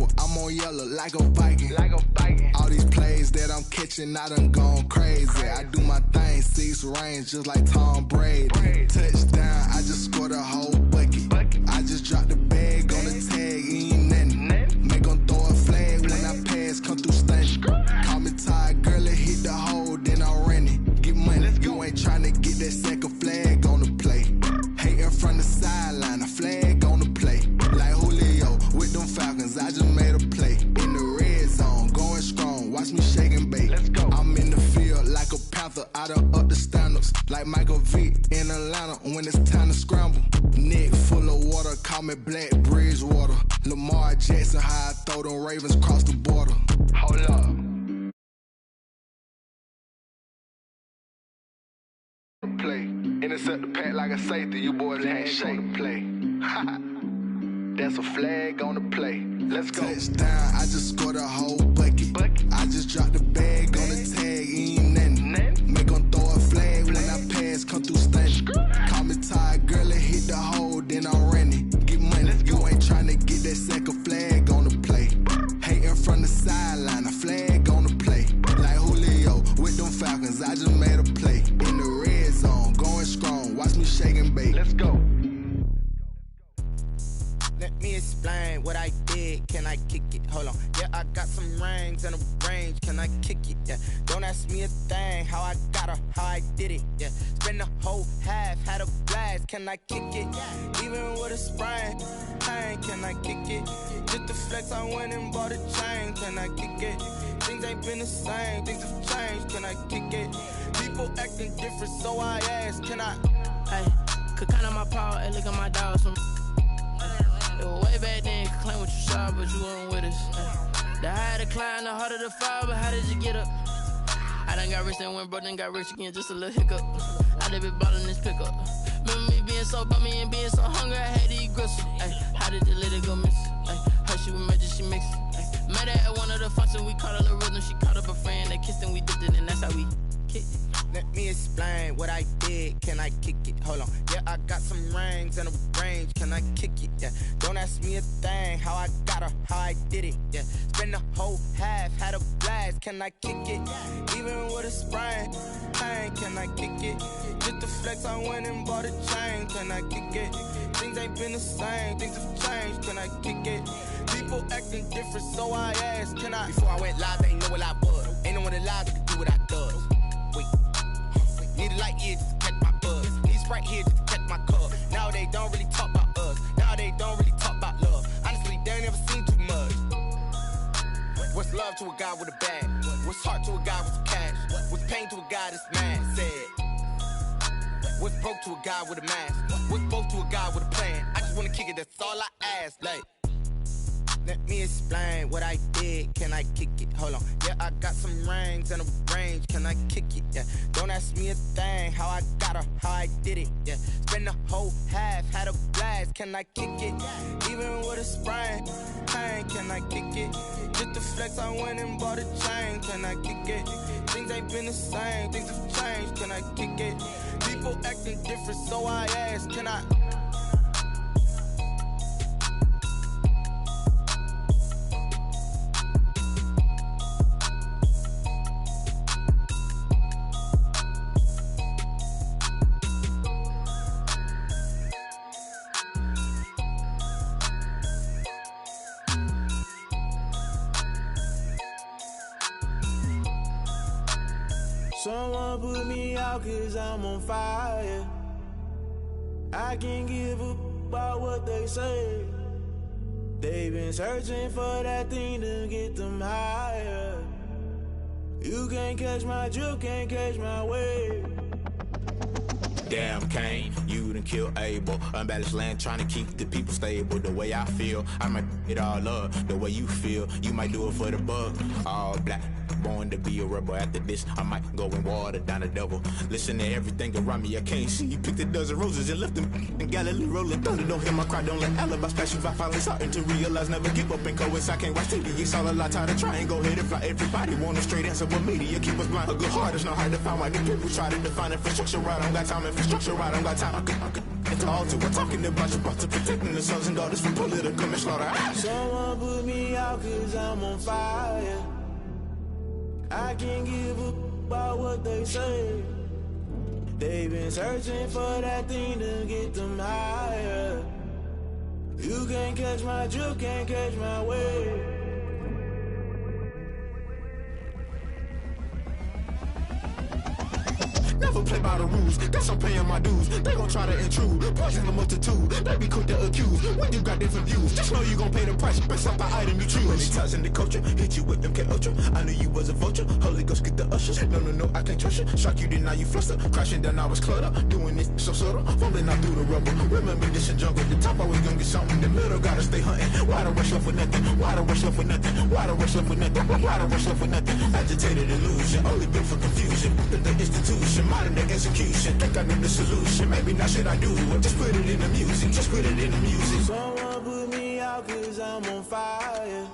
purple, I'm on yellow like a Viking. All these plays that I'm catching, I done gone crazy. I do my thing, 6 range just like Tom Brady. Touchdown, I just scored a whole bucket. I just dropped the bag on the tag, ain't nothing. Make 'em throw a flag when I pass, come through stunning. Call me tired, girl, it hit the hole, then I'm running. Get money, you ain't tryna get that second flag on the play. Hating from the sideline, a flag on the play. Like Julio with them Falcons, I just made a play. In the red zone, going strong, watch me shake and bake. I'm in the field like a panther, I done up the standards. Like Michael Vick in Atlanta when it's time to scramble. Neck full of water, call me Black Bridgewater. Lamar Jackson, how I throw them Ravens cross the border. Hold up. Play. Intercept the pack like a safety, you boys ain't shake. Play. That's a flag on the play. Let's go. Touchdown, I just scored a whole bucket. I just dropped the bag on the tag, ain't nothing. Make 'em throw a flag when I pass, come through stunning. Call me tired, girl, it hit the hole, then I'm running. Get money, you ain't tryna get that second flag on the play. Hating from the sideline, a flag on the play. Like Julio with them Falcons, I just made a play. In the red zone, going strong, watch me shake and bake. Let's go. Let me explain what I did, can I kick it? Hold on, yeah, I got some rings and a range, can I kick it? Yeah, don't ask me a thing, how I got her, how I did it? Yeah, spend the whole half, had a blast, can I kick it? Even with a sprain, pain, can I kick it? Just the flex, I went and bought a chain, can I kick it? Things ain't been the same, things have changed, can I kick it? People acting different, so I ask, can I? Hey, could count on my power, hey, look at my dogs from. Way back then, you could claim what you saw, but you weren't with us. The higher the climb, the harder the fall, but how did you get up? I done got rich, then went broke, then got rich again, just a little hiccup. I done been ballin' this pickup. Remember me being so bummy and being so hungry, I had to eat gristle. Ay, how did you let it go miss? Ay, her she was magic, she mixed. Met her at one of the functions, we caught a little rhythm, she caught up a friend, they kissed and we dipped it, and that's how we kicked it. Let me explain what I did, can I kick it? Hold on, yeah, I got some rings and a range, can I kick it? Yeah, don't ask me a thing, how I got her, how I did it? Yeah, spend the whole half, had a blast, can I kick it? Even with a sprain, pain, can I kick it? Just the flex, I went and bought a chain, can I kick it? Things ain't been the same, things have changed, can I kick it? People acting different, so I ask, can I? Before I went live, they ain't know what I was. Ain't no one alive that could do what I does. Wait. Need a light here just to catch my buzz. Need Sprite here just to catch my cup. Now they don't really talk about us. Now they don't really talk about love. Honestly, they ain't never seen too much. What's love to a guy with a bag? What's heart to a guy with some cash? What's pain to a guy that's mad? Said. What's broke to a guy with a mask? What's both to a guy with a plan? I just wanna kick it, that's all I ask. Like, let me explain what I did, can I kick it? Hold on, yeah, I got some rings and a range, can I kick it? Yeah, don't ask me a thing, how I got her, how I did it? Yeah, spend the whole half, had a blast, can I kick it? Even with a sprain, pain, can I kick it? Just the flex, I went and bought a chain, can I kick it? Things ain't been the same, things have changed, can I kick it? People acting different, so I ask, can I? Someone put me out cause I'm on fire. I can't give a about what they say. They've been searching for that thing to get them higher. You can't catch my drift, can't catch my wave. Damn Kane, you done killed Abel. Unbalanced land trying to keep the people stable. The way I feel, I might it all up. The way you feel, you might do it for the buck. All black, born to be a rebel. After this, I might go and water down the devil. Listen to everything around me, I can't see. Picked a dozen roses and left them in Galilee rolling thunder. Don't hear my cry, don't let alibis pass you. I finally starting to realize, never give up and coincide. Can't watch TV, it's all a lot. Tired of trying, go ahead and fly. Everybody want a straight answer, but media keep us blind. A good heart is not hard to find. Why the people try to define infrastructure right? I don't got time, infrastructure right, I don't got time. I could it's all to we're talking about protecting the sons and daughters from political manslaughter. Someone put me out cause I'm on fire. I can't give a about what they say. They've been searching for that thing to get them higher. You can't catch my drift, can't catch my wave. Never play by the rules, guess I'm paying my dues. They gon' try to intrude, poison the multitude. They be quick to accuse, when you got different views. Just know you gon' pay the price, based off the item you choose. Many ties in the culture, hit you with MK Ultra. I knew you was a vulture, Holy Ghost get the ushers. No, I can't trust you. Shock you, then now you fluster. Crashing down, I was cluttered. Doing this so subtle, fumbling out through the rubble. Remember this in jungle, the top always gonna get something. In the middle, gotta stay hunting. Why the rush left with nothing? Why the rush left with nothing? Why the rush left with nothing? Why the rush left with nothing? Agitated illusion, only built for confusion. The institution, modern day execution. Think I know the solution. Maybe now should I do it? Just put it in the music. Just put it in the music. Someone put me out cause I'm on fire.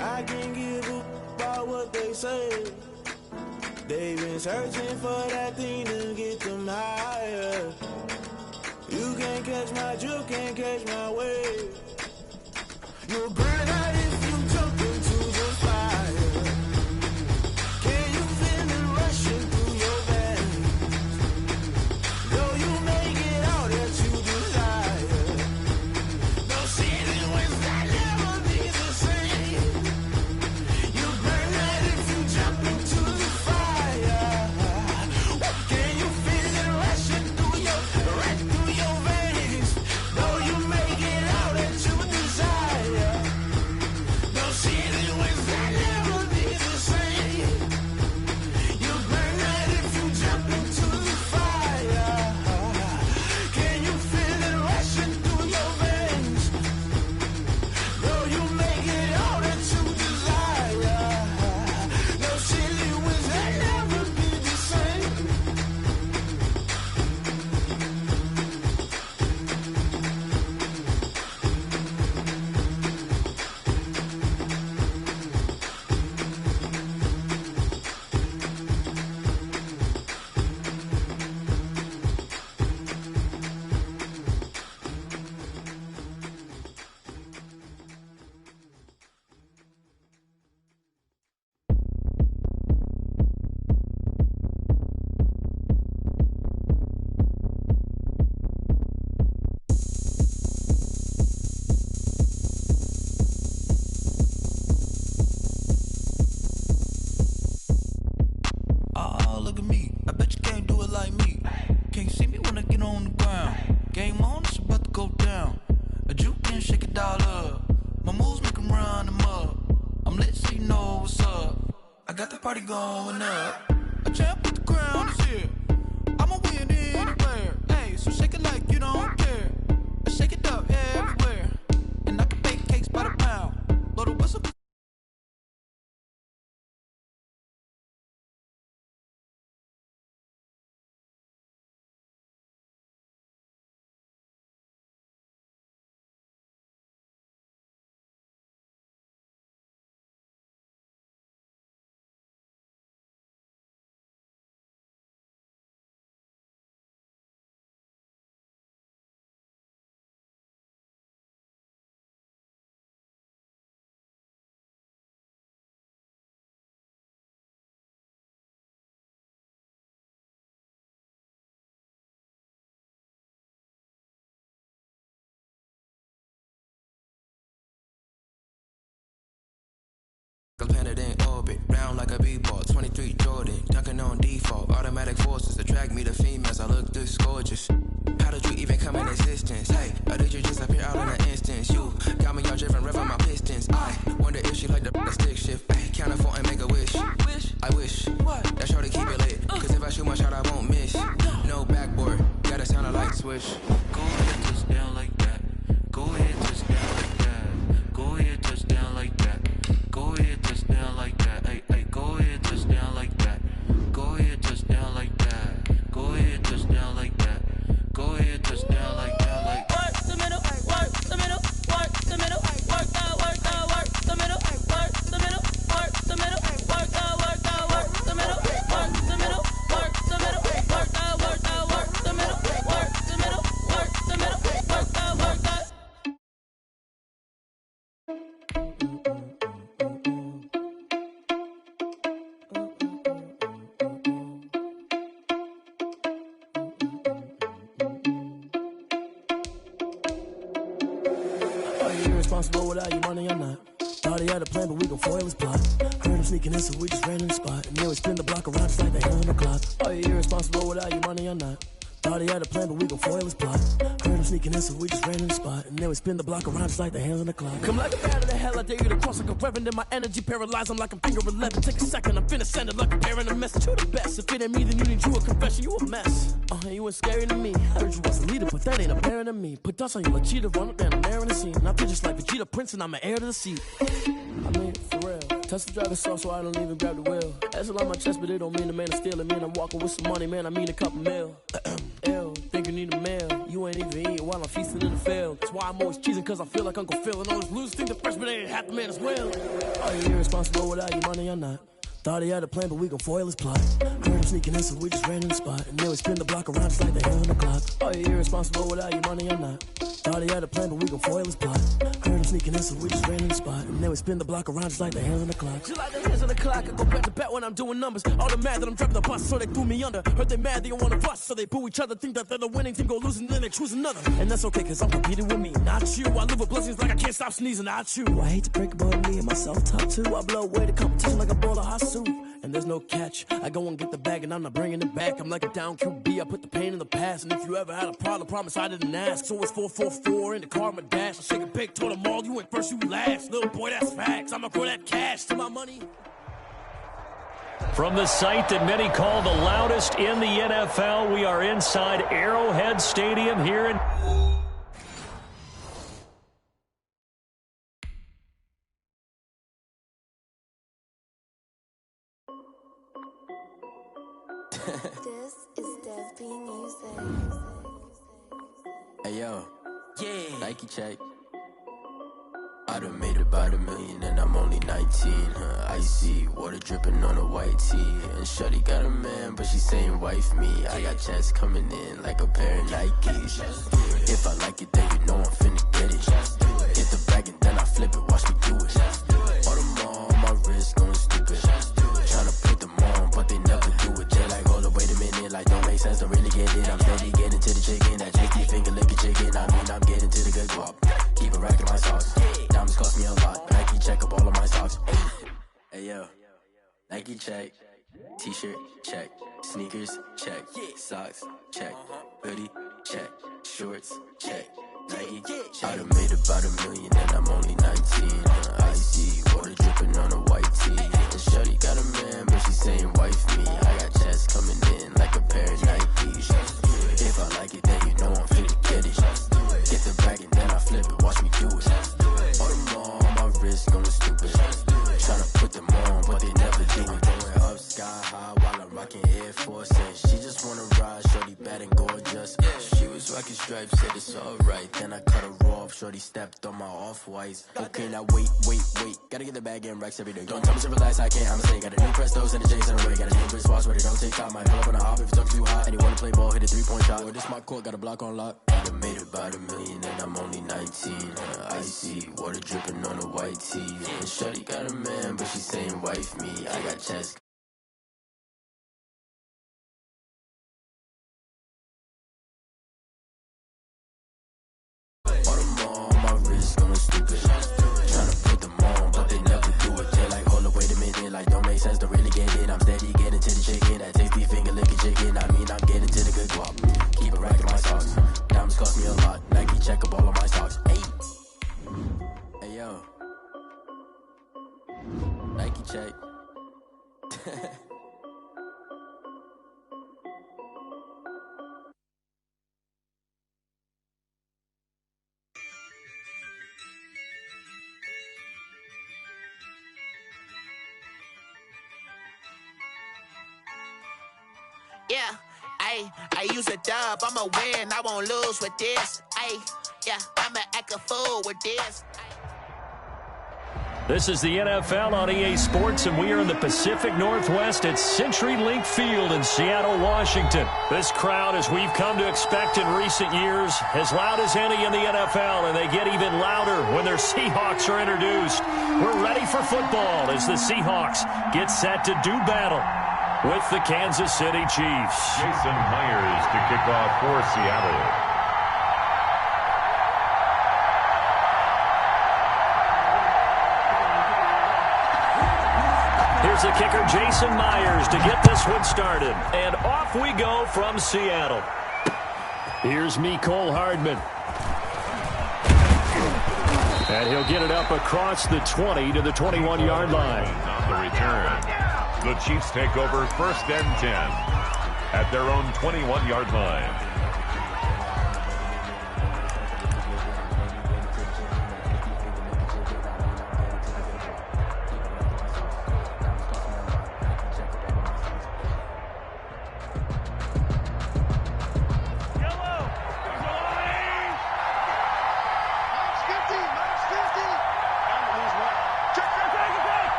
I can't give a about what they say. They've been searching for that thing to get them higher. You can't catch my drift, can't catch my wave. You'll burn out if you jump into the fire. Can you feel it rushing through your veins? Though you make it all that you desire. No ceiling wins that never be the same. You burn out if you jump into the fire. Can you feel it rushing through your veins? Though you make it all that you desire. No ceiling wins that never be the same. You burn out if you jump into the fire. Can you feel it rushing through your veins? Though you make it all that you desire. No ceiling wins that never be the same. Oh, look at me. I bet you can't do it like me. Can't see me when I get on the ground. Game on, it's about to go down. A juke and shake it all up. My moves make 'em run them up. I'm lit so you know what's up. I got the party going up. A champ with the crown is here. I'ma win anywhere. Hey, so shake it like you don't care. I shake it up everywhere. And I can bake cakes by the pound. Blow the whistle. Planet in orbit, round like a b-ball, 23 Jordan, dunking on default, automatic forces attract me to females, I look this gorgeous. How did you even come in existence? Hey, or did you just appear out in an instance? You got me all driven, revving my pistons. I wonder if she like the stick shift. Hey, count a four and make a wish. I wish that shorty keep it lit, cause if I shoot my shot I won't miss. No backboard, gotta sound a light switch. Go ahead, touch down like that. Go ahead, touch down like that. Go ahead, touch down like that. Go ahead, touch down like that. Ay, irresponsible without your money or not. Thought he had a plan, but we gon' foil his plot. Heard him sneaking in, so we just ran in the spot. And then we spin the block around just like the hand on the clock. Are you irresponsible without your money or not? Thought he had a plan, but we gon' foil his plot. Heard him sneaking in, so we just ran in the spot. And then we spin the block around just like the hands on the clock. Come like a bat of the hell, I dare you to cross like a reverend. And my energy paralyzed, I'm like I'm finger 11. Take a second, I'm finna send it like a bearing a message. You the best, if it ain't me, then you need you a confession. You a mess, you ain't scary to me. I heard you was a leader, but that ain't apparent to me. Put dust on you like cheetah, run up down, I'm airing the scene. And I feel just like Vegeta Prince, and I'm an heir to the seat. I mean, for real. Tesla driver soft, so I don't even grab the wheel. That's on my chest, but it don't mean the man is stealing. Man, I'm walking with some money, man, I mean a couple mil. Ew, think you need a meal. You ain't even eating while I'm feasting in the field. That's why I'm always cheesing, cause I feel like Uncle Phil. And all those losers think the freshman ain't half the man as well. Are you irresponsible without your money or not? Thought he had a plan, but we gon' foil his plot. Heard him sneaking in, so we just ran in the spot. And then we spin the block around just like the hands on the clock. Are you irresponsible without your money or not? Thought he had a plan, but we gon' foil his plot. Heard him sneaking in, so we just ran in the spot. And then we spin the block around just like the hands on the clock. Just like the hands on the clock, I go back to back when I'm doing numbers. All the mad that I'm driving the bus, so they threw me under. Heard they mad, they don't wanna bust, so they boo each other. Think that they're the winning team, go losing, then they choose another. And that's okay, cause I'm competing with me, not you. I live with blessings like I can't stop sneezing, not you. I hate to break about me and my self-talk too. I blow away the competition like a bowl of hot soup. And there's no catch. I go and get the bag and I'm not bringing it back. I'm like a down QB, I put the pain in the past. And if you ever had a problem, promise I didn't ask. So it's 444 in the car, my dash. I shake a big, told them all, you went first, you last. Little boy, that's facts. I'ma grow that cash to my money. From the site that many call the loudest in the NFL, we are inside Arrowhead Stadium here in... This is Dev B Music. Hey yo, yeah, Nike check. I done made about $1 million and I'm only 19. Icy water dripping on a white tee. And shorty got a man, but she saying wife me. I got checks coming in like a pair of Nikes. If I like it, then you know I'm finna get it. Get the bag and then I flip it, watch me do it. All them on my wrist going stupid. Tryna put them on, but they never do it. They like, hold up, wait a minute, like don't make sense, don't really get it. I'm steady getting to the chicken, that chicky finger licking chicken. I mean, I'm getting to the good guap. Keep a rack in my socks. Diamonds cost me a lot. Nike check up all of my socks. Hey yo, Nike check. T-shirt check. Sneakers check. Socks check. Hoodie check. Shorts check. Nike I done made about $1 million and I'm only 19. Icy water dripping on a white tee. And shorty got a man, but she saying wife me. I got checks coming in like a pair of Nikes. If I like it, then you know I'm finna get it. Get the bag and then I flip it, watch me do it. All them on my wrist going stupid. Tryna put them on, but they never do it. Going up sky high while I'm rocking Air Force. And she just wanna ride, shorty bad and gorgeous. She was rocking stripes, said it's alright. Then I cut her off, shorty stepped on my off-whites. Okay, now wait. Gotta get the bag and racks every day. Don't tell me to relax, I can't, I'ma say. Got a new Prestos and a J's in a way. Got a new Chris Foss, but it don't take time. Might pull up on a hop if it talks too hot. And you wanna play ball, hit a 3-point shot. Or this my court, got a block on lock. I done made about $1 million and I'm only 19. Icy water dripping on a white tee. And shorty got a man, but she saying wife me. I got chest. All them on my wrist going stupid. Tryna put them on, but they never do it. They like, hold up, wait a minute, like don't make sense, don't really get it. I'm steady getting to the chicken, that tasty finger licking chicken. I mean, I'm getting to the good guap. Keep a rack in my socks. Diamonds cost me a lot. Nike check up all of my socks. Hey yo, Nike check. Yeah, I use a dub, I'ma win, I won't lose with this. Yeah, I'ma act a fool with this. This is the NFL on EA Sports, and we are in the Pacific Northwest at CenturyLink Field in Seattle, Washington. This crowd, as we've come to expect in recent years, as loud as any in the NFL, and they get even louder when their Seahawks are introduced. We're ready for football as the Seahawks get set to do battle with the Kansas City Chiefs. Jason Myers to kick off for Seattle. Here's the kicker, Jason Myers, to get this one started. And off we go from Seattle. Here's Mecole Hardman. And he'll get it up across the 20 to the 21-yard line. On the return, the Chiefs take over 1st and 10 at their own 21-yard line.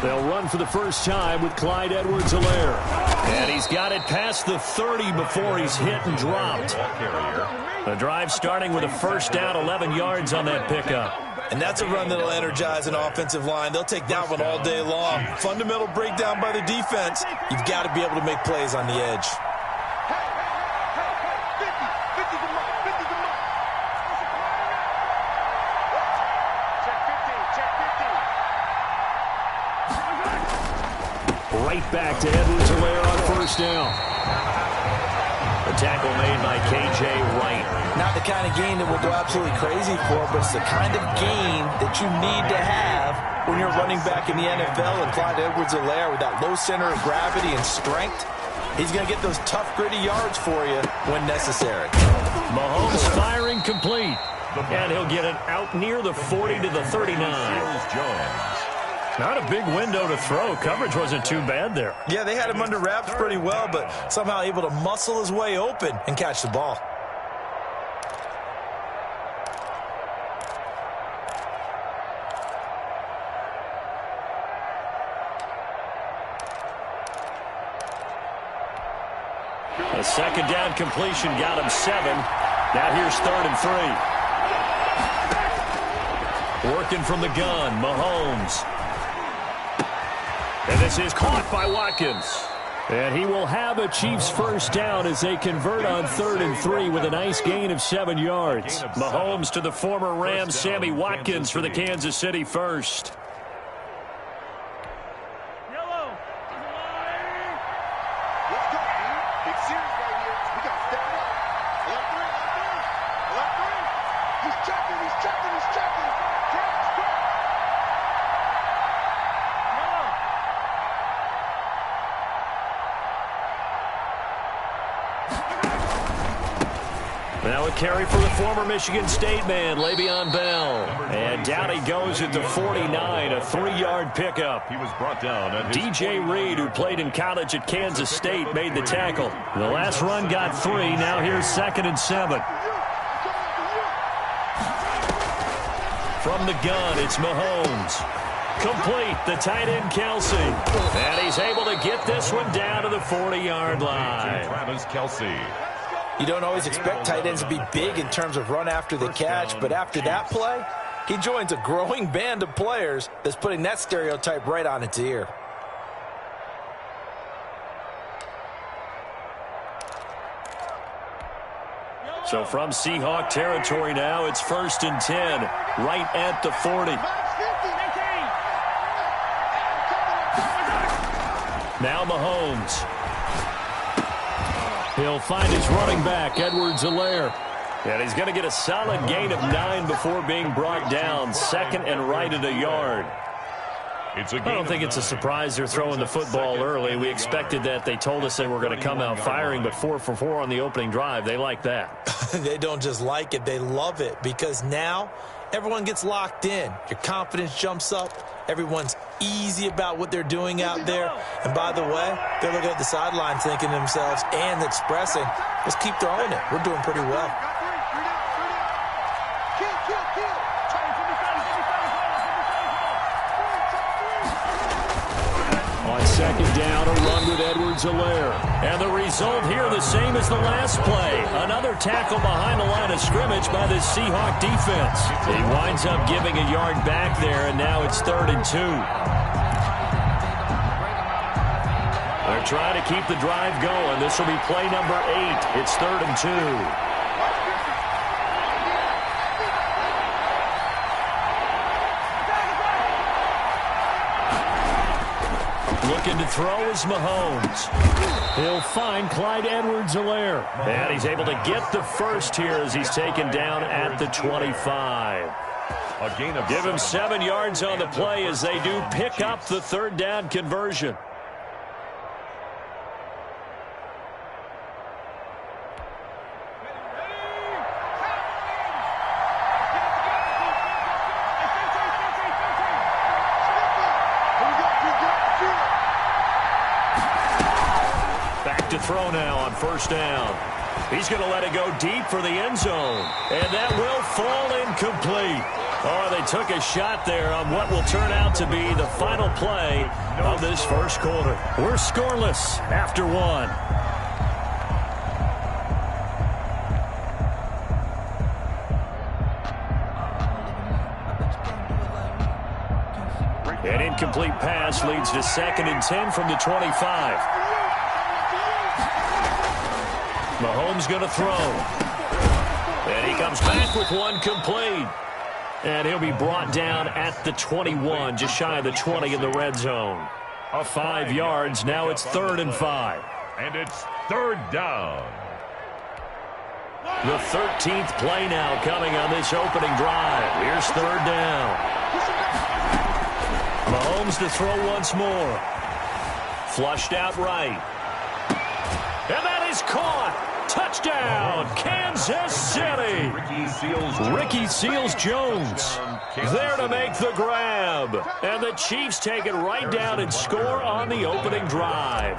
They'll run for the first time with Clyde Edwards-Helaire. And he's got it past the 30 before he's hit and dropped. The drive starting with a first down, 11 yards on that pickup. And that's a run that'll energize an offensive line. They'll take that one all day long. Fundamental breakdown by the defense. You've got to be able to make plays on the edge. Right back to Edwards-Helaire on first down. The tackle made by K.J. Wright. Not the kind of gain that we'll go absolutely crazy for, but it's the kind of gain that you need to have when you're running back in the NFL. And Clyde Edwards-Helaire, with that low center of gravity and strength, he's going to get those tough, gritty yards for you when necessary. Mahomes firing complete. And he'll get it out near the 40 to the 39. Not a big window to throw. Coverage wasn't too bad there. Yeah, they had him under wraps pretty well, but somehow able to muscle his way open and catch the ball. A second down completion got him 7. Now here's 3rd and 3. Working from the gun, Mahomes. And this is caught by Watkins. And he will have a Chiefs first down as they convert on 3rd and 3 with a nice gain of 7 yards. Mahomes to the former Rams, Sammy Watkins for the Kansas City first. Now a carry for the former Michigan State man, Le'Veon Bell. And down he goes at the 49, a 3-yard pickup. He was brought down. DJ Reed, who played in college at Kansas State, made the tackle. The last run got 3. Now here's 2nd and 7. From the gun, it's Mahomes. Complete, the tight end Kelsey. And he's able to get this one down to the 40-yard line. Travis Kelce. You don't always expect tight ends to be big in terms of run after the catch, but after that play, he joins a growing band of players that's putting that stereotype right on its ear. So from Seahawk territory now, it's 1st and 10, right at the 40. Now Mahomes. He'll find his running back, Edwards-Helaire. And he's going to get a solid gain of 9 before being brought down. 2nd and right at a yard. I don't think it's a surprise they're throwing the football early. We expected that. They told us they were going to come out firing, but 4 for 4 on the opening drive. They like that. They don't just like it, they love it, because now everyone gets locked in. Your confidence jumps up. Everyone's easy about what they're doing out there. And by the way, they're looking at the sideline thinking to themselves and expressing, let's keep throwing it. We're doing pretty well. On 2nd down, a run with Edwards-Helaire. And the result here the same as the last play. Another tackle behind the line of scrimmage by the Seahawk defense. He winds up giving a yard back there, and now it's 3rd and 2. They're trying to keep the drive going. This will be play number 8. It's 3rd and 2. throw is Mahomes. He'll find Clyde Edwards-Helaire. And he's able to get the first here as he's taken down at the 25. Give him 7 yards on the play as they do pick up the third down conversion. To throw now on first down. He's going to let it go deep for the end zone. And that will fall incomplete. Oh, they took a shot there on what will turn out to be the final play of this first quarter. We're scoreless after one. An incomplete pass leads to 2nd and 10 from the 25. Mahomes going to throw. And he comes back with one complete. And he'll be brought down at the 21, just shy of the 20 in the red zone. 5 yards, now it's 3rd and 5. And it's 3rd down. The 13th play now coming on this opening drive. Here's 3rd down. Mahomes to throw once more. Flushed out right. And that is caught. Touchdown, Kansas City. Ricky Seals-Jones there to make the grab. And the Chiefs take it right down and score on the opening drive.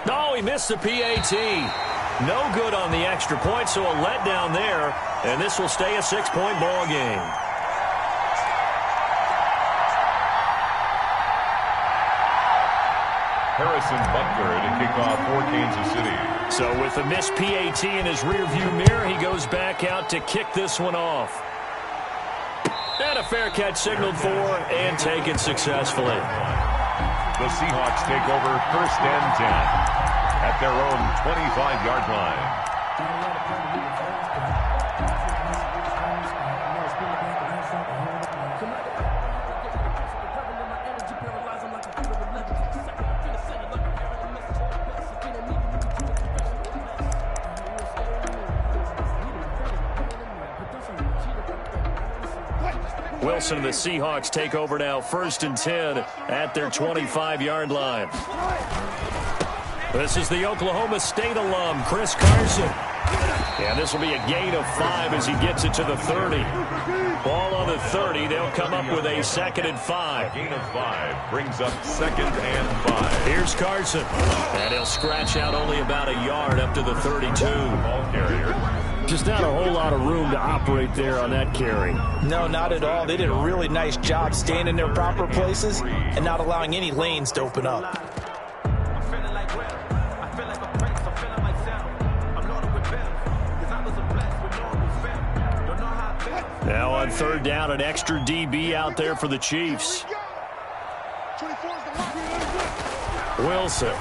No, he missed the PAT. No good on the extra point, so a letdown there. And this will stay a 6-point ball game. Harrison Butker to kick off for Kansas City. So with a missed PAT in his rearview mirror, he goes back out to kick this one off. And a fair catch signaled for and taken successfully. The Seahawks take over 1st and 10 at their own 25-yard line. Wilson and the Seahawks take over now 1st and 10 at their 25-yard line. This is the Oklahoma State alum, Chris Carson. And this will be a gain of 5 as he gets it to the 30. Ball on the 30. They'll come up with a 2nd and 5. Gain of 5 brings up 2nd and 5. Here's Carson. And he'll scratch out only about a yard up to the 32. Ball carrier. Just not a whole lot of room to operate there on that carry. No, not at all. They did a really nice job staying in their proper places and not allowing any lanes to open up. Now on 3rd down, an extra DB out there for the Chiefs. Wilson.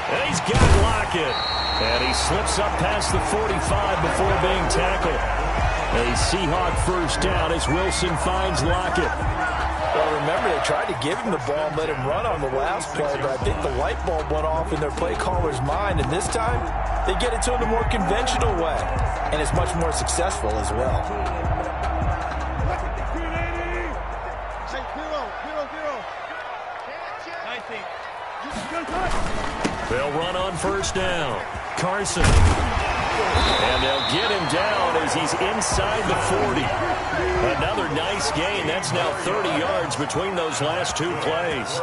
And he's got Lockett. And he slips up past the 45 before being tackled. A Seahawk 1st down as Wilson finds Lockett. Well, remember, they tried to give him the ball and let him run on the last play, but I think the light bulb went off in their play caller's mind, and this time they get it to him the more conventional way, and it's much more successful as well. They'll run on 1st down. Carson. And they'll get him down as he's inside the 40. Another nice gain. That's now 30 yards between those last 2 plays.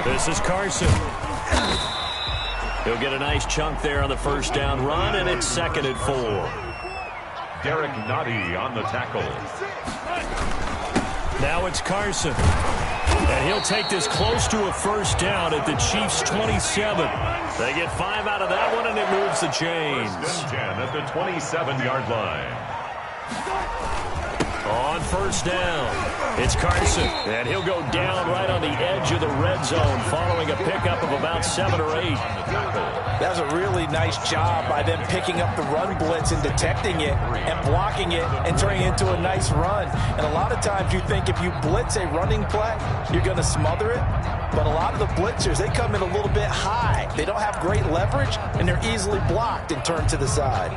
This is Carson. He'll get a nice chunk there on the 1st down run, and it's 2nd and 4. Derek Nottie on the tackle. Now it's Carson. And he'll take this close to a 1st down at the Chiefs' 27. They get 5 out of that one, and it moves the chains. 1st and 10 at the 27-yard line. On first down, it's Carson, and he'll go down right on the edge of the red zone following a pickup of about 7 or 8. That was a really nice job by them picking up the run blitz and detecting it and blocking it and turning it into a nice run. And a lot of times you think if you blitz a running play, you're going to smother it. But a lot of the blitzers, they come in a little bit high. They don't have great leverage, and they're easily blocked and turned to the side.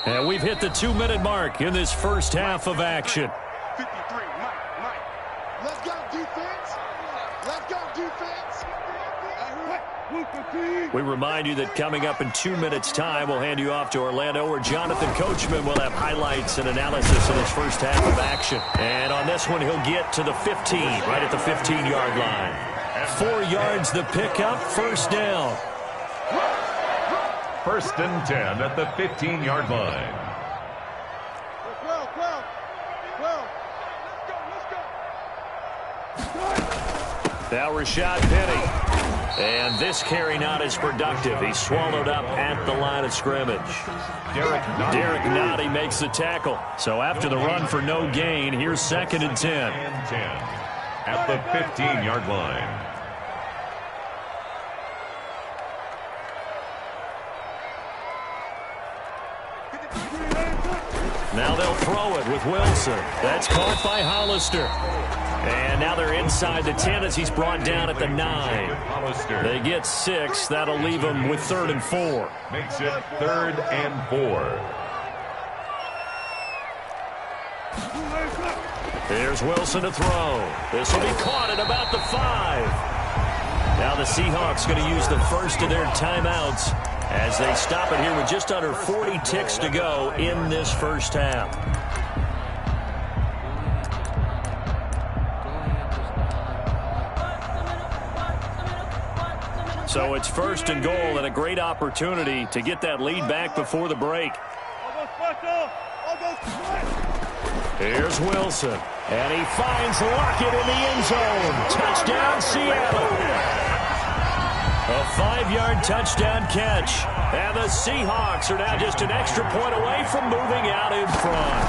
And we've hit the 2-minute mark in this first half of action. 53, Mike. Let's go, defense. Let's go, defense. We remind you that coming up in 2 minutes' time, we'll hand you off to Orlando, where Jonathan Coachman will have highlights and analysis of his first half of action. And on this one, he'll get to the 15, right at the 15-yard line. 4 yards the pickup, first down. First and 10 at the 15-yard line. Now Rashad Penny. And this carry not as productive. He's swallowed up at the line of scrimmage. Derek Nottie makes the tackle. So after the run for no gain, here's 2nd and 10. At the 15-yard line. Now they'll throw it with Wilson. That's caught by Hollister. And now they're inside the 10 as he's brought down at the 9. They get 6. That'll leave them with 3rd and 4. Makes it 3rd and 4. Here's Wilson to throw. This will be caught at about the 5. Now the Seahawks going to use the first of their timeouts as they stop it here with just under 40 ticks to go in this first half. So it's 1st and goal and a great opportunity to get that lead back before the break. Here's Wilson, and he finds Lockett in the end zone. Touchdown, Seattle. A 5-yard touchdown catch. And the Seahawks are now just an extra point away from moving out in front.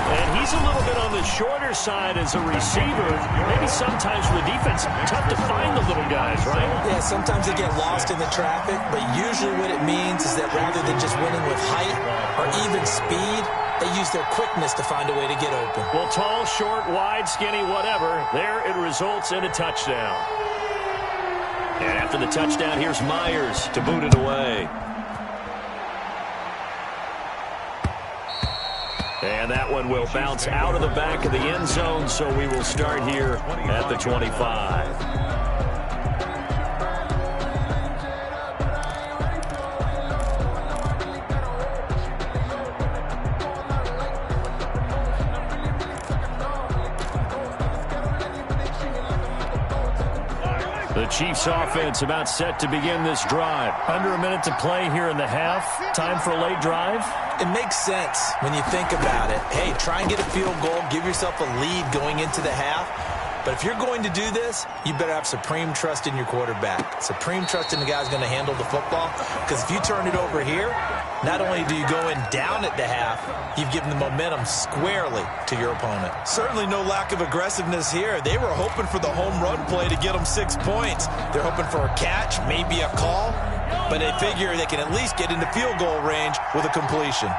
And he's a little bit on the shorter side as a receiver. Maybe sometimes for the defense, tough to find the little guys, right? Yeah, sometimes they get lost in the traffic, but usually what it means is that rather than just winning with height or even speed, they use their quickness to find a way to get open. Well, tall, short, wide, skinny, whatever, there it results in a touchdown. And after the touchdown, here's Myers to boot it away. And that one will bounce out of the back of the end zone, so we will start here at the 25. The Chiefs offense about set to begin this drive. Under a minute to play here in the half. Time for a late drive. It makes sense when you think about it. Hey, try and get a field goal. Give yourself a lead going into the half. But if you're going to do this, you better have supreme trust in your quarterback. Supreme trust in the guy who's going to handle the football. Because if you turn it over here, not only do you go in down at the half, you've given the momentum squarely to your opponent. Certainly no lack of aggressiveness here. They were hoping for the home run play to get them 6 points. They're hoping for a catch, maybe a call. But they figure they can at least get into field goal range with a completion.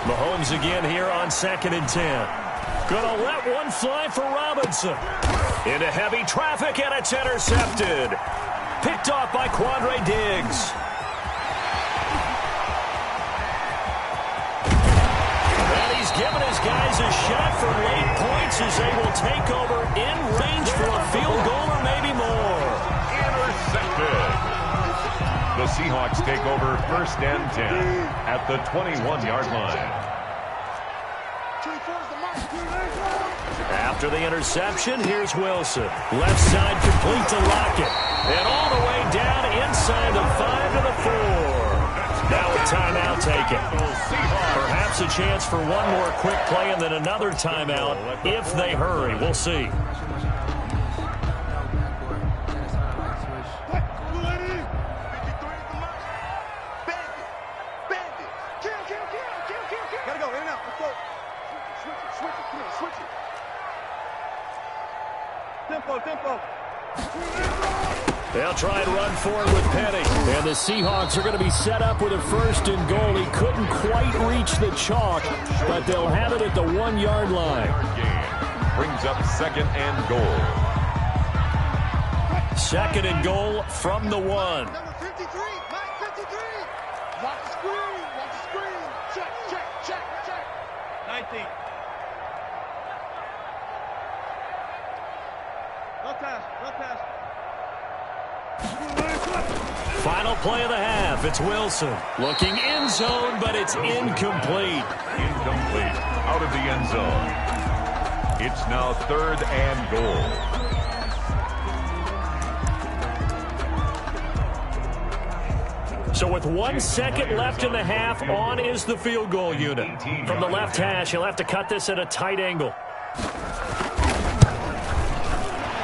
Mahomes again here on 2nd and 10. Gonna let one fly for Robinson. Into heavy traffic, and it's intercepted. Picked off by Quandre Diggs. And he's given his guys a shot for late points as they will take over in range for a field goal or maybe more. Intercepted. The Seahawks take over 1st and 10 at the 21-yard line. After the interception, here's Wilson. Left side complete to Lockett. And all the way down inside the 5 to the 4. Now a timeout taken. Perhaps a chance for one more quick play and then another timeout if they hurry. We'll see. Switch it. Tempo. They'll try and run forward with Penny. And the Seahawks are going to be set up with a 1st and goal. He couldn't quite reach the chalk, but they'll have it at the 1-yard line. Brings up 2nd and goal. 2nd and goal from the 1. Number 53, Mike 53. Watch the screen. Check. 19. No pass. Final play of the half. It's Wilson looking end zone, but it's incomplete. Out of the end zone. It's now 3rd and goal. So with 1 second left in the half, on is the field goal unit. From the left hash, he'll have to cut this at a tight angle.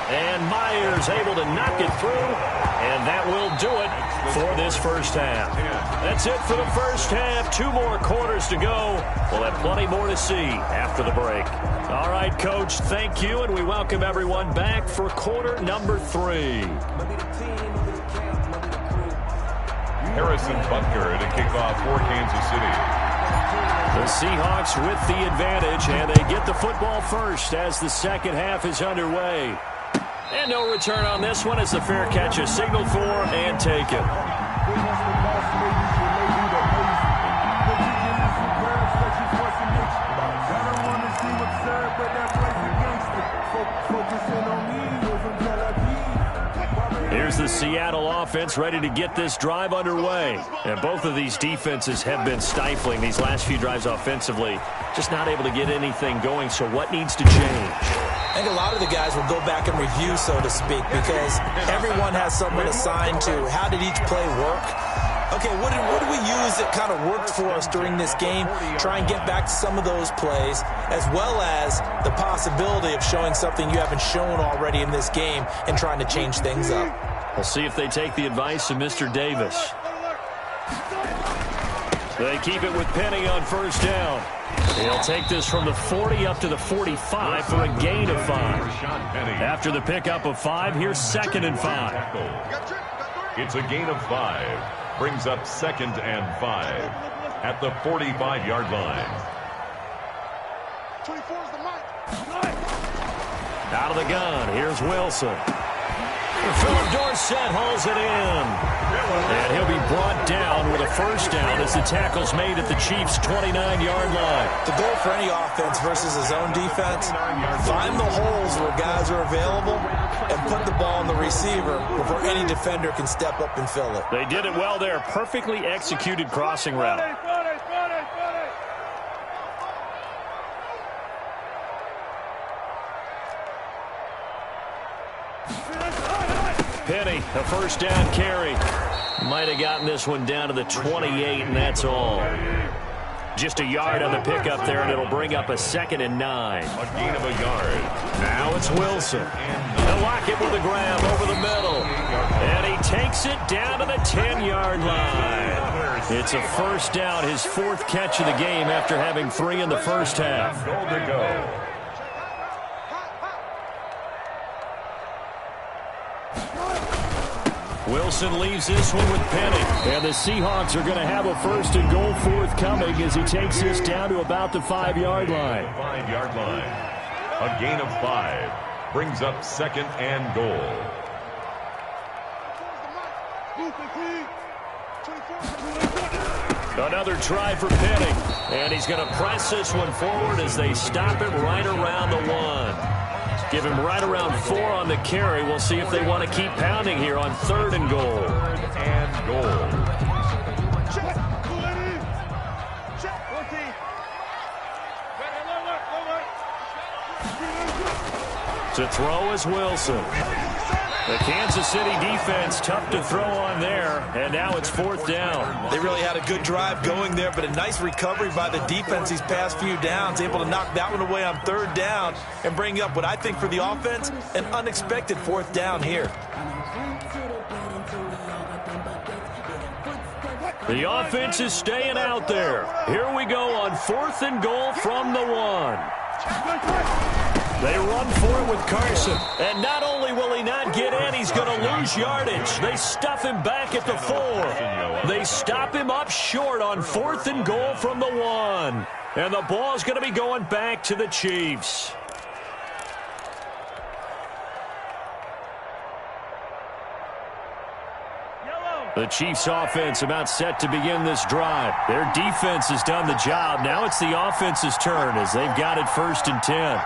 And Myers able to knock it through, and that will do it for this first half. That's it for the first half. 2 more quarters to go. We'll have plenty more to see after the break. All right, Coach, thank you, and we welcome everyone back for quarter number 3. Harrison Butker to kick off for Kansas City. The Seahawks with the advantage, and they get the football first as the second half is underway. And no return on this one as the fair catch is signaled for and taken. Here's the Seattle offense ready to get this drive underway. And both of these defenses have been stifling these last few drives offensively. Just not able to get anything going, so what needs to change? I think a lot of the guys will go back and review, so to speak, because everyone has someone assigned to how did each play work. Okay, what do we use that kind of worked for us during this game? Try and get back to some of those plays, as well as the possibility of showing something you haven't shown already in this game and trying to change things up. We'll see if they take the advice of Mr. Davis. They keep it with Penny on first down. He'll take this from the 40 up to the 45 for a gain of 5. After the pickup of 5, here's 2nd and 5. It's a gain of 5. Brings up 2nd and 5 at the 45-yard line. 24 is the mark. Out of the gun, here's Wilson. Philip Dorsett hauls it in. And he'll be brought down with a first down as the tackle's made at the Chiefs' 29-yard line. The goal for any offense versus his own defense, find the holes where guys are available and put the ball on the receiver before any defender can step up and fill it. They did it well there. Perfectly executed crossing route. Penny, a first down carry. Might have gotten this one down to the 28, and that's all. Just a yard on the pickup there, and it'll bring up a 2nd and 9. A gain of a yard. Now it's Wilson. They'll lock it with a grab over the middle. And he takes it down to the 10-yard line. It's a first down, his 4th catch of the game after having 3 in the first half. Goal to go. Wilson leaves this one with Penny. And the Seahawks are going to have a 1st and goal forthcoming as he takes this down to about the 5-yard line. 5-yard line. A gain of 5. Brings up 2nd and goal. Another try for Penny. And he's going to press this one forward as they stop it right around the 1. Give him right around 4 on the carry. We'll see if they want to keep pounding here on 3rd and goal. 3rd and goal. To throw is Wilson. The Kansas City defense tough to throw on there, and now it's 4th down. They really had a good drive going there, but a nice recovery by the defense these past few downs, able to knock that one away on 3rd down and bring up what I think for the offense, an unexpected 4th down here. The offense is staying out there. Here we go on 4th and goal from the 1. They run for it with Carson. And not only will he not get in, he's going to lose yardage. They stuff him back at the 4. They stop him up short on 4th and goal from the 1. And the ball's going to be going back to the Chiefs. The Chiefs offense about set to begin this drive. Their defense has done the job. Now it's the offense's turn as they've got it 1st and 10.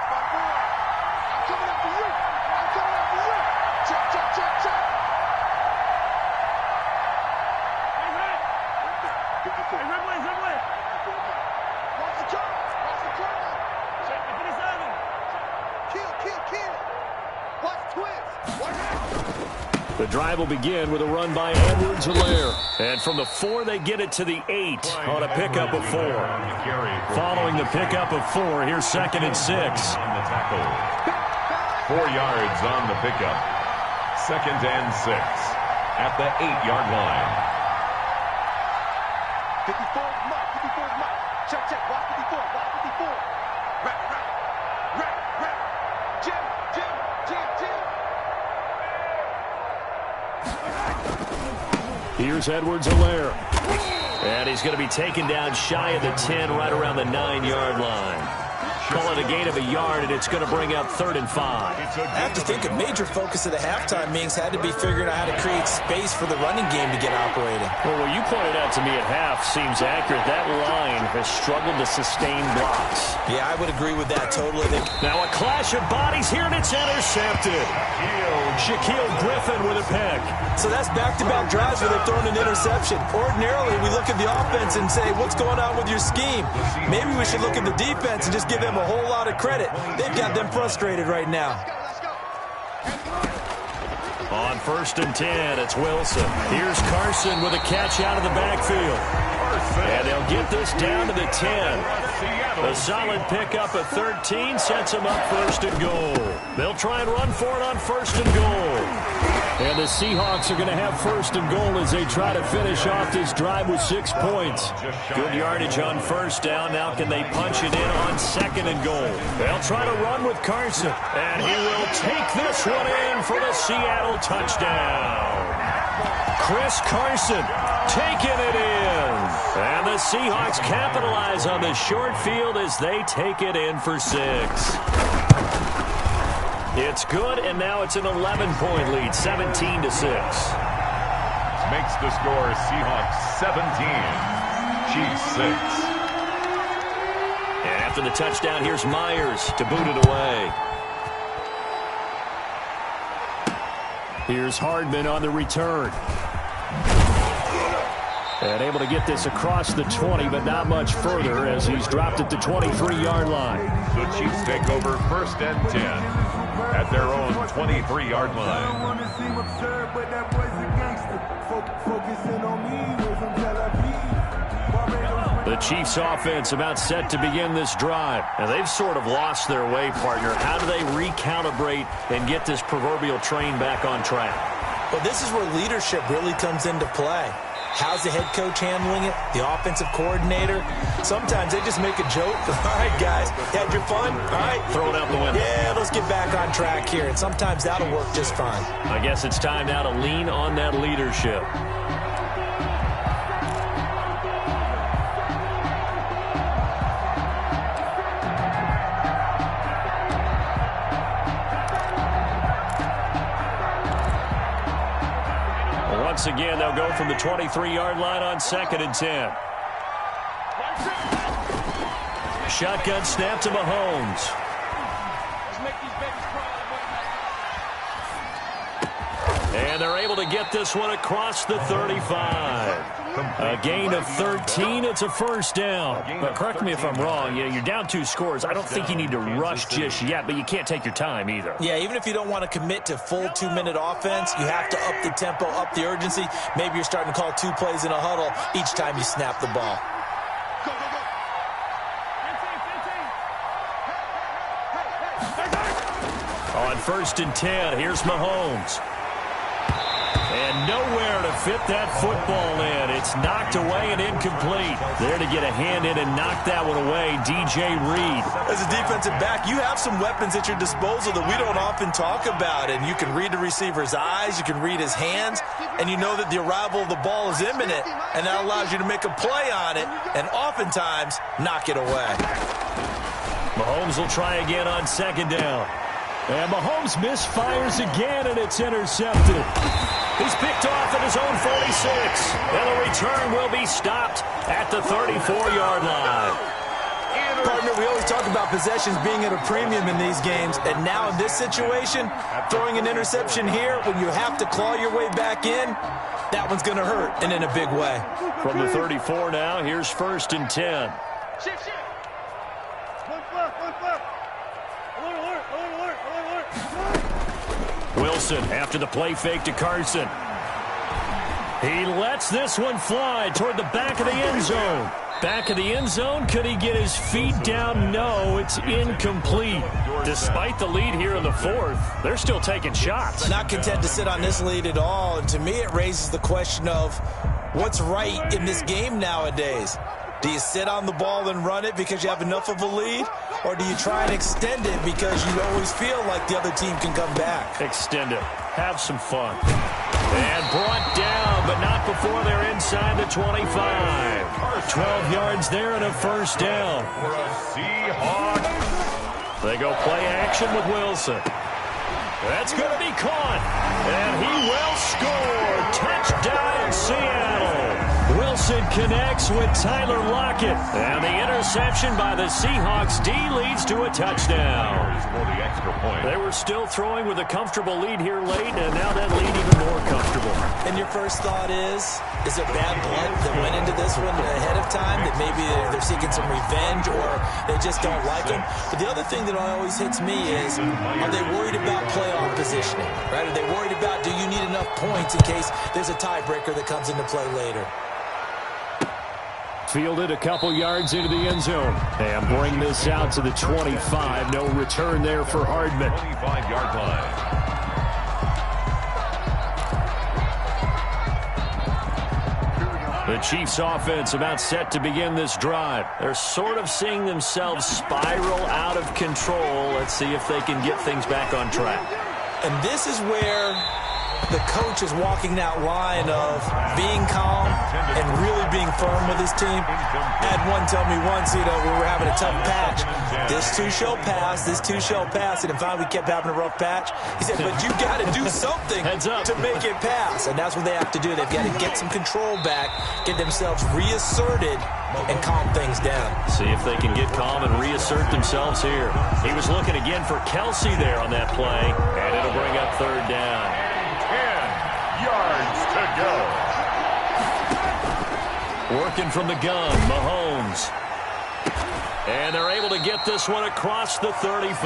The drive will begin with a run by Edwards-Helaire. And from the 4, they get it to the 8 on a pickup of 4. Following the pickup of 4, here's 2nd and 6. 4 yards on the pickup. 2nd and 6 at the 8-yard line. 54 is Mike. 54 is Mike. Check, check. Watch 54. Watch 54. Right. Jim. Here's Edwards-Helaire. And he's going to be taken down shy of the 10, right around the 9-yard line. Call it a gain of a yard, and it's going to bring up 3rd and 5. I have to think a major focus of the halftime meetings had to be figuring out how to create space for the running game to get operating. Well, what you pointed out to me at half seems accurate. That line has struggled to sustain blocks. Yeah, I would agree with that totally. Now a clash of bodies here, and it's intercepted. Shaquille Griffin with a pick. So that's back-to-back drives where they've thrown an interception. Ordinarily, we look at the offense and say, what's going on with your scheme? Maybe we should look at the defense and just give them a whole lot of credit. They've got them frustrated right now. On 1st and 10, it's Wilson. Here's Carson with a catch out of the backfield. And they'll get this down to the 10. A solid pickup of 13 sets them up 1st and goal. They'll try and run for it on 1st and goal. And the Seahawks are going to have 1st and goal as they try to finish off this drive with 6 points. Good yardage on 1st down. Now can they punch it in on 2nd and goal? They'll try to run with Carson. And he will take this one in for the Seattle touchdown. Chris Carson taking it in. And the Seahawks capitalize on the short field as they take it in for 6. It's good, and now it's an 11-point lead, 17-6. Makes the score Seahawks 17, Chiefs 6. And after the touchdown, here's Myers to boot it away. Here's Hardman on the return. And able to get this across the 20, but not much further as he's dropped at the 23-yard line. The Chiefs take over 1st and 10 at their own 23-yard line. The Chiefs offense about set to begin this drive. And they've sort of lost their way, partner. How do they recalibrate and get this proverbial train back on track? Well, this is where leadership really comes into play. How's the head coach handling it? The offensive coordinator? Sometimes they just make a joke. All right, guys, had your fun? All right. Throw it out the window. Yeah, let's get back on track here. And sometimes that'll work just fine. I guess it's time now to lean on that leadership. Once again, they'll go from the 23-yard line on 2nd and 10. Shotgun snap to Mahomes. And they're able to get this one across the 35. A gain of 13. It's a 1st down. But correct me if I'm wrong. You're down 2 scores. I don't think you need to rush just yet, but you can't take your time either. Yeah, even if you don't want to commit to full 2-minute offense, you have to up the tempo, up the urgency. Maybe you're starting to call 2 plays in a huddle each time you snap the ball. On 1st and 10, here's Mahomes. And nowhere to fit that football in. It's knocked away and incomplete. There to get a hand in and knock that one away, DJ Reed. As a defensive back, you have some weapons at your disposal that we don't often talk about. And you can read the receiver's eyes, you can read his hands, and you know that the arrival of the ball is imminent, and that allows you to make a play on it and oftentimes knock it away. Mahomes will try again on second down. And Mahomes misfires again, and it's intercepted. He's picked off at his own 46. And the return will be stopped at the 34-yard line. Partner, we always talk about possessions being at a premium in these games. And now in this situation, throwing an interception here when you have to claw your way back in, that one's going to hurt, and in a big way. From the 34 now, here's 1st and 10. Wilson after the play fake to Carson. He lets this one fly toward the back of the end zone. Back of the end zone, could he get his feet down? No, it's incomplete. Despite the lead here in the 4th, they're still taking shots. Not content to sit on this lead at all, and to me it raises the question of what's right in this game nowadays. Do you sit on the ball and run it because you have enough of a lead? Or do you try and extend it because you always feel like the other team can come back? Extend it. Have some fun. And brought down, but not before they're inside the 25. 12 yards there and a 1st down. They go play action with Wilson. That's going to be caught. And he will score. Touchdown, Seattle. Wilson connects with Tyler Lockett. And the interception by the Seahawks D leads to a touchdown. They were still throwing with a comfortable lead here late, and now that lead even more comfortable. And your first thought is there bad blood that went into this one ahead of time, that maybe they're seeking some revenge or they just don't like him? But the other thing that always hits me is, are they worried about playoff positioning? Right? Are they worried about, do you need enough points in case there's a tiebreaker that comes into play later? Fielded a couple yards into the end zone. And bring this out to the 25. No return there for Hardman. 25-yard line. The Chiefs offense about set to begin this drive. They're sort of seeing themselves spiral out of control. Let's see if they can get things back on track. And this is where the coach is walking that line of being calm and really being firm with his team. I had one tell me once, we were having a tough patch. This too shall pass, this too shall pass. And finally we kept having a rough patch. He said, but you got to do something to make it pass. And that's what they have to do. They've got to get some control back, get themselves reasserted, and calm things down. See if they can get calm and reassert themselves here. He was looking again for Kelsey there on that play, and it'll bring up 3rd down. 10 yards to go. Working from the gun, Mahomes. And they're able to get this one across the 35.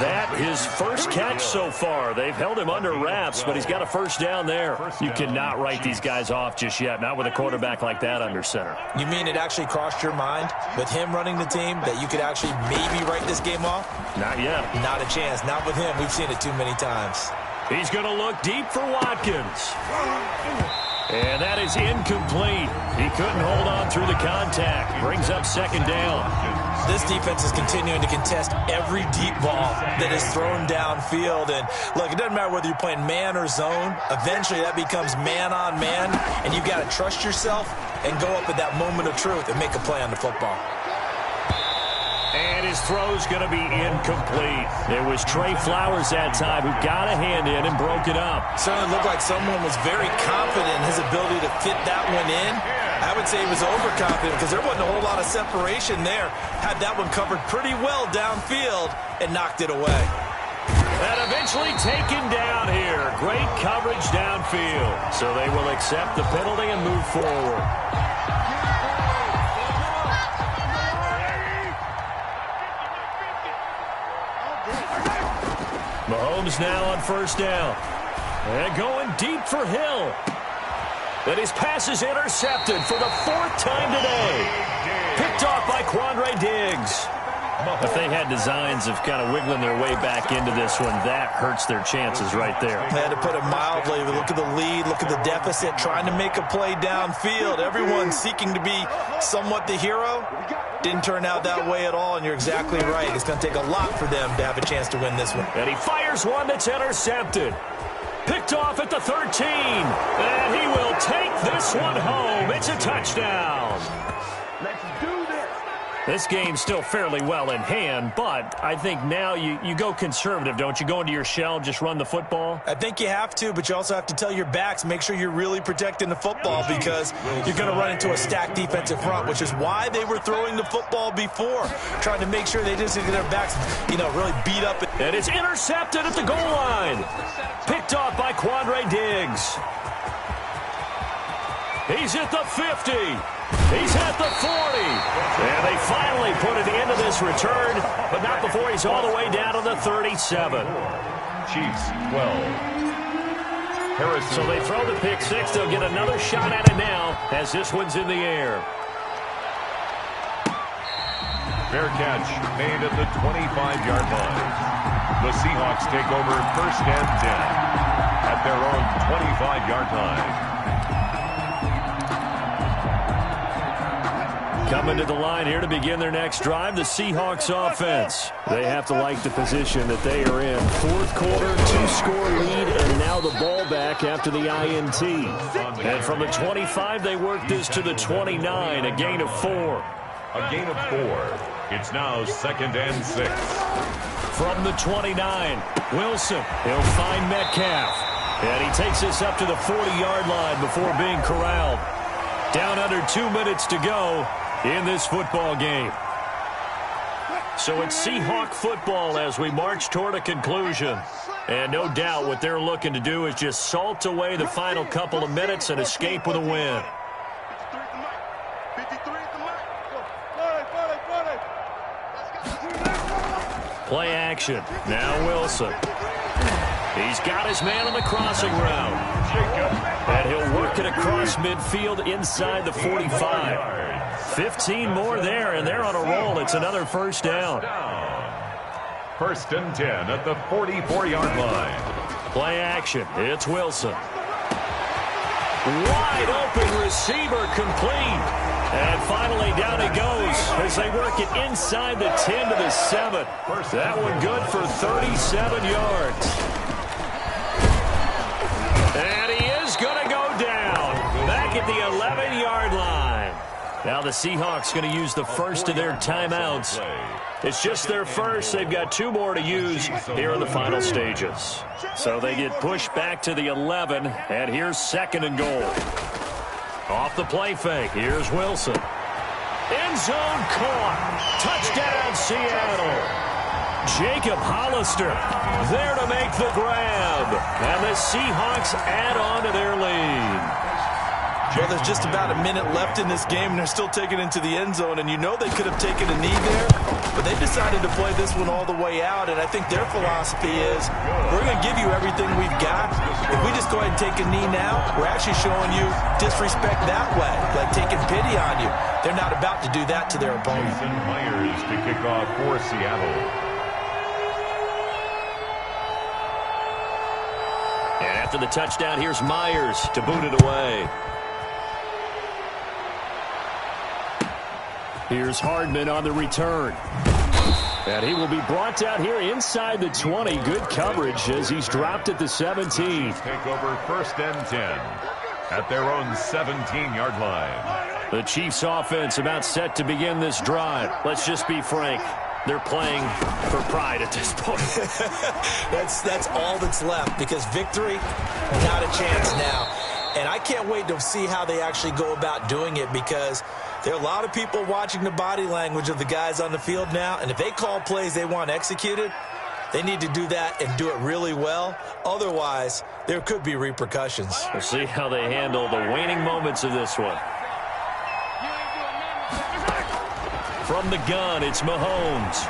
That his first catch so far. They've held him under wraps, but he's got a 1st down there. You cannot write these guys off just yet, not with a quarterback like that under center. You mean it actually crossed your mind with him running the team that you could actually maybe write this game off? Not yet. Not a chance. Not with him. We've seen it too many times. He's going to look deep for Watkins. And that is incomplete. He couldn't hold on through the contact. Brings up 2nd down. This defense is continuing to contest every deep ball that is thrown downfield. And look, it doesn't matter whether you're playing man or zone. Eventually that becomes man on man. And you've got to trust yourself and go up at that moment of truth and make a play on the football. And his throw's going to be incomplete. It was Trey Flowers that time who got a hand in and broke it up. Certainly looked like someone was very confident in his ability to fit that one in. I would say he was overconfident because there wasn't a whole lot of separation there. Had that one covered pretty well downfield and knocked it away. And eventually taken down here. Great coverage downfield. So they will accept the penalty and move forward. Mahomes now on 1st down. And going deep for Hill. And his pass is intercepted for the 4th time today. Picked off by Quandre Diggs. If they had designs of kind of wiggling their way back into this one, that hurts their chances right there. They had to put it mildly. Look at the lead, look at the deficit, trying to make a play downfield. Everyone seeking to be somewhat the hero. Didn't turn out that way at all, and you're exactly right. It's going to take a lot for them to have a chance to win this one. And he fires one that's intercepted. Picked off at the 13. And he will take this one home. It's a touchdown. Let's do this. This game's still fairly well in hand, but I think now you go conservative, don't you? Go into your shell, just run the football? I think you have to, but you also have to tell your backs, make sure you're really protecting the football because you're going to run into a stacked defensive front, which is why they were throwing the football before, trying to make sure they just get their backs, really beat up. And it's intercepted at the goal line. Picked off by Quandre Diggs. He's at the 50. He's at the 40. And they finally put an end to this return, but not before he's all the way down to the 37. Chiefs 12. Harrison. So they throw the pick six. They'll get another shot at it now as this one's in the air. Fair catch made at the 25-yard line. The Seahawks take over 1st and 10 at their own 25-yard line. Coming to the line here to begin their next drive, the Seahawks offense. They have to like the position that they are in. Fourth quarter, 2-score lead, and now the ball back after the INT. And from the 25, they work this to the 29, a gain of 4. A gain of 4. It's now 2nd and 6. From the 29, Wilson. He'll find Metcalf. And he takes this up to the 40-yard line before being corralled. Down under 2 minutes to go in this football game. So it's Seahawk football as we march toward a conclusion. And no doubt what they're looking to do is just salt away the final couple of minutes and escape with a win. Play action. Now Wilson. He's got his man on the crossing route. And he'll work it across midfield inside the 45. 15 more there, and they're on a roll. It's another first down. 1st and 10 at the 44-yard line. Play action. It's Wilson. Wide open receiver complete. And finally down he goes as they work it inside the 10 to the 7. That one good for 37 yards. And he is going to go down back at the 11-yard line. Now the Seahawks going to use the first of their timeouts. It's just their first. They've got 2 more to use here in the final stages. So they get pushed back to the 11, and here's 2nd and goal. Off the play fake, here's Wilson. End zone caught. Touchdown, Seattle. Jacob Hollister there to make the grab. And the Seahawks add on to their lead. Well, there's just about a minute left in this game, and they're still taking it into the end zone. And you know they could have taken a knee there, but they decided to play this one all the way out. And I think their philosophy is, we're going to give you everything we've got. If we just go ahead and take a knee now, we're actually showing you disrespect that way, like taking pity on you. They're not about to do that to their opponent. Jason Myers to kick off for Seattle. And after the touchdown, here's Myers to boot it away. Here's Hardman on the return. And he will be brought down here inside the 20. Good coverage as he's dropped at the 17. Take over 1st and 10 at their own 17-yard line. The Chiefs offense about set to begin this drive. Let's just be frank. They're playing for pride at this point. That's all that's left because victory, not a chance now. And I can't wait to see how they actually go about doing it because there are a lot of people watching the body language of the guys on the field now. And if they call plays they want executed, they need to do that and do it really well. Otherwise, there could be repercussions. We'll see how they handle the waning moments of this one. From the gun, it's Mahomes.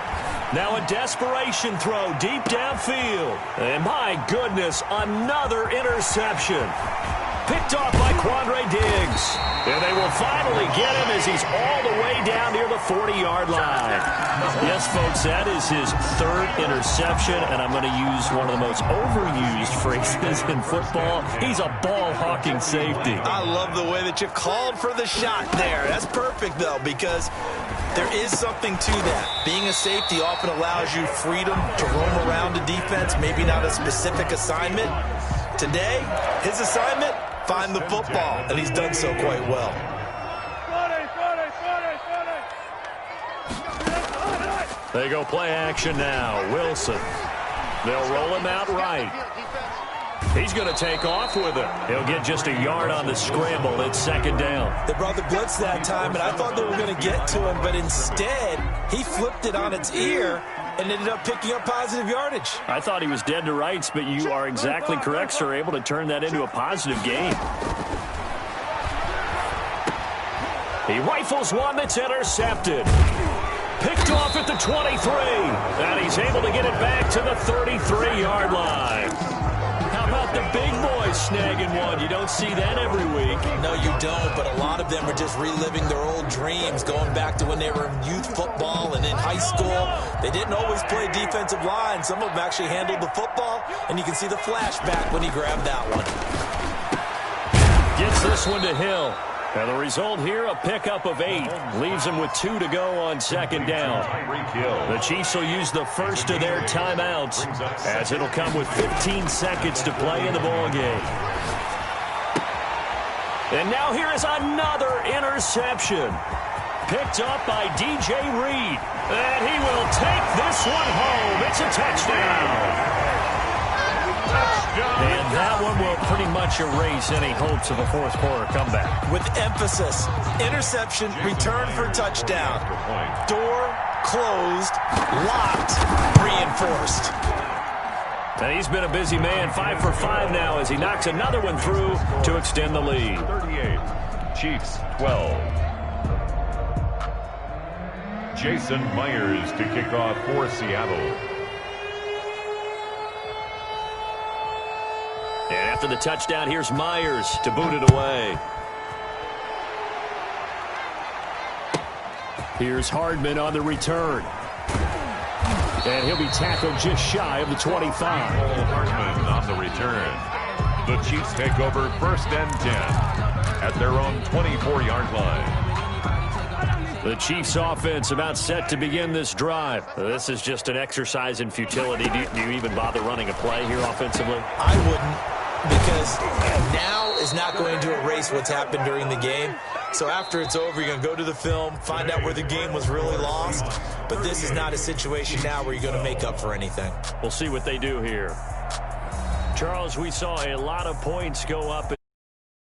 Now a desperation throw deep downfield. And my goodness, another interception. Picked off by Quandre Diggs. And they will finally get him as he's all the way down near the 40-yard line. Yes, folks, that is his third interception, and I'm going to use one of the most overused phrases in football. He's a ball-hawking safety. I love the way that you called for the shot there. That's perfect, though, because there is something to that. Being a safety often allows you freedom to roam around a defense, maybe not a specific assignment. Today, his assignment, find the football, and he's done so quite well. They go play action now. Wilson. They'll roll him out right. He's going to take off with it. He'll get just a yard on the scramble. It's second down. They brought the blitz that time, and I thought they were going to get to him, but instead, he flipped it on its ear and ended up picking up positive yardage. I thought he was dead to rights, but you are exactly correct, sir. Able to turn that into a positive gain. He rifles one that's intercepted. Picked off at the 23. And he's able to get it back to the 33-yard line. How about the big boys snagging one? You don't see that every week. No, you don't, but a lot of them are just reliving their old dreams, going back to when they were in youth football and in high school. They didn't always play defensive line. Some of them actually handled the football, and you can see the flashback when he grabbed that one. Gets this one to Hill. And the result here, a pickup of 8. Leaves them with 2 to go on second down. The Chiefs will use the first of their timeouts, as it'll come with 15 seconds to play in the ballgame. And now here is another interception. Picked up by DJ Reed. And he will take this one home. It's a touchdown. And that one will pretty much erase any hopes of a fourth quarter comeback. With emphasis, interception, return for touchdown. Door closed, locked, reinforced. And he's been a busy man, 5 for 5 now as he knocks another one through to extend the lead. 38, Chiefs 12. Jason Myers to kick off for Seattle. And after the touchdown, here's Myers to boot it away. Here's Hardman on the return. And he'll be tackled just shy of the 25. Hardman on the return. The Chiefs take over first and 10 at their own 24-yard line. The Chiefs offense about set to begin this drive. This is just an exercise in futility. Do you even bother running a play here offensively? I wouldn't. Because now is not going to erase what's happened during the game. So after it's over, you're going to go to the film, find out where the game was really lost. But this is not a situation now where you're going to make up for anything. We'll see what they do here. Charles, we saw a lot of points go up.